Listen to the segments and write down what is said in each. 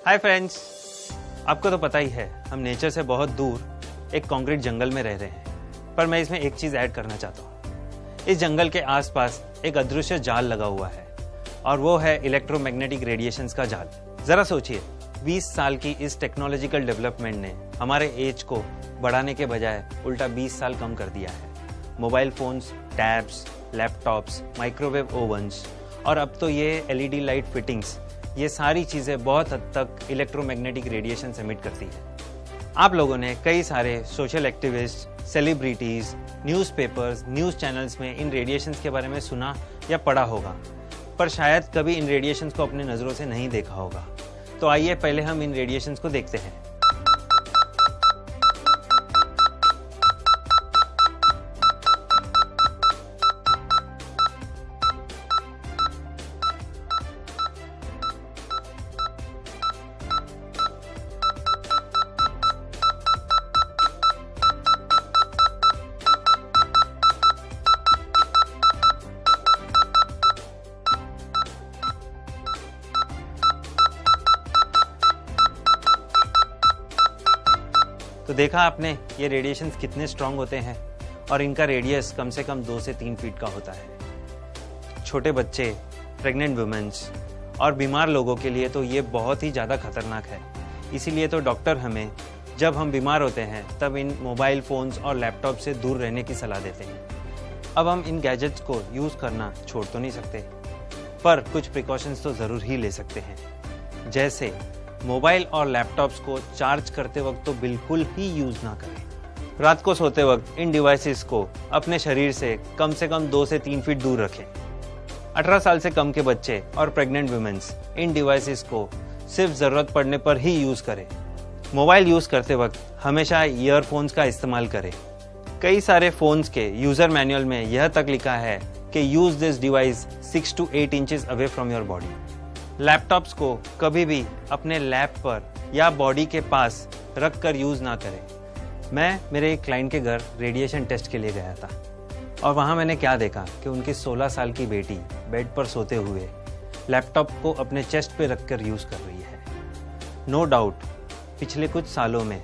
Hi friends, आपको तो पता ही है हम नेचर से बहुत दूर एक कंक्रीट जंगल में रह रहे हैं, पर मैं इसमें एक चीज ऐड करना चाहता हूँ। इस जंगल के आसपास एक अदृश्य जाल लगा हुआ है और वो है इलेक्ट्रोमैग्नेटिक रेडिएशंस का जाल। जरा सोचिए, 20 साल की इस टेक्नोलॉजिकल डेवलपमेंट ने हमारे एज को बढ़ाने के बजाय उल्टा 20 साल कम कर दिया है। Mobile phones, tabs, laptops, microwave ओवन्स और अब तो ये LED लाइट फिटिंग्स, ये सारी चीज़ें बहुत हद तक इलेक्ट्रोमैग्नेटिक रेडिएशन एमिट करती है। आप लोगों ने कई सारे social activist, celebrities, newspapers, news channels में इन रेडिएशंस के बारे में सुना या पढ़ा होगा, पर शायद कभी इन रेडिएशंस को अपनी नज़रों से नहीं देखा होगा। तो आइए पहले हम इन रेडिएशंस को देखते हैं। तो देखा आपने ये रेडिएशंस कितने स्ट्रांग होते हैं और इनका रेडियस कम से कम 2 से 3 फीट का होता है। छोटे बच्चे, प्रेग्नेंट वुमेन्स और बीमार लोगों के लिए तो ये बहुत ही ज़्यादा खतरनाक है। इसीलिए तो डॉक्टर हमें जब हम बीमार होते हैं तब इन मोबाइल फ़ोन्स और लैपटॉप से दूर रहने की सलाह देते हैं। अब हम इन गैजेट्स को यूज़ करना छोड़ तो नहीं सकते, पर कुछ प्रिकॉशंस तो ज़रूर ही ले सकते हैं। जैसे मोबाइल और लैपटॉप्स को चार्ज करते वक्त तो बिल्कुल ही यूज ना करें। रात को सोते वक्त इन डिवाइसेस को अपने शरीर से कम 2 से 3 फीट दूर रखें। 18 साल से कम के बच्चे और प्रेग्नेंट वुमेन्स इन डिवाइसेस को सिर्फ जरूरत पड़ने पर ही यूज करें। मोबाइल यूज करते वक्त हमेशा ईयरफोन्स का इस्तेमाल करें। कई सारे फोन्स के यूजर मैनुअल में यह तक लिखा है कि use this device 6 to 8 inches away from your body. Laptops को कभी भी अपने लैप पर या बॉडी के पास रख कर यूज़ ना करें। मैं मेरे एक क्लाइंट के घर रेडिएशन टेस्ट के लिए गया था और वहाँ मैंने क्या देखा कि उनकी 16 साल की बेटी बेड पर सोते हुए लैपटॉप को अपने चेस्ट पे रख कर यूज़ कर रही है। नो डाउट पिछले कुछ सालों में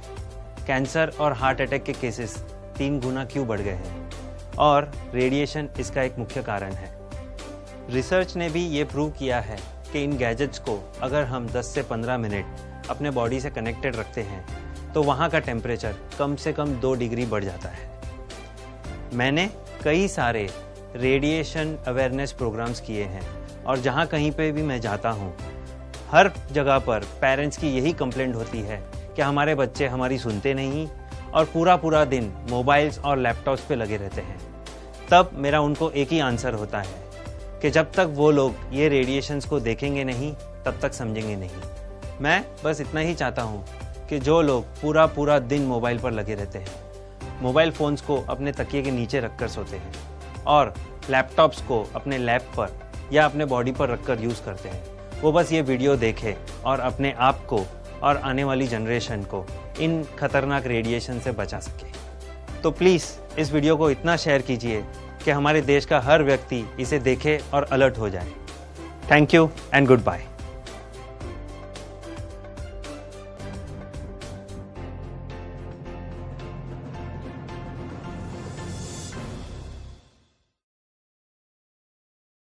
कैंसर और हार्ट अटैक के केसेस 3 गुना क्यों बढ़ गए हैं और रेडिएशन इसका एक मुख्य कारण है। रिसर्च ने भी ये प्रूव किया है कि इन गैजेट्स को अगर हम 10 से 15 मिनट अपने बॉडी से कनेक्टेड रखते हैं तो वहाँ का टेम्परेचर कम से कम 2 डिग्री बढ़ जाता है। मैंने कई सारे रेडिएशन अवेयरनेस प्रोग्राम्स किए हैं और जहाँ कहीं पे भी मैं जाता हूँ, हर जगह पर पेरेंट्स की यही कंप्लेंट होती है कि हमारे बच्चे हमारी सुनते नहीं और पूरा दिन मोबाइल्स और लैपटॉप्स पे लगे रहते हैं। तब मेरा उनको एक ही आंसर होता है कि जब तक वो लोग ये रेडिएशंस को देखेंगे नहीं तब तक समझेंगे नहीं। मैं बस इतना ही चाहता हूँ कि जो लोग पूरा दिन मोबाइल पर लगे रहते हैं, मोबाइल फ़ोन्स को अपने तकिए के नीचे रखकर सोते हैं और लैपटॉप्स को अपने लैप पर या अपने बॉडी पर रखकर यूज़ करते हैं, वो बस ये वीडियो देखें और अपने आप को और आने वाली जनरेशन को इन खतरनाक रेडिएशन से बचा सके। तो प्लीज़ इस वीडियो को इतना शेयर कीजिए कि हमारे देश का हर व्यक्ति इसे देखे और अलर्ट हो जाए। Thank you and good bye.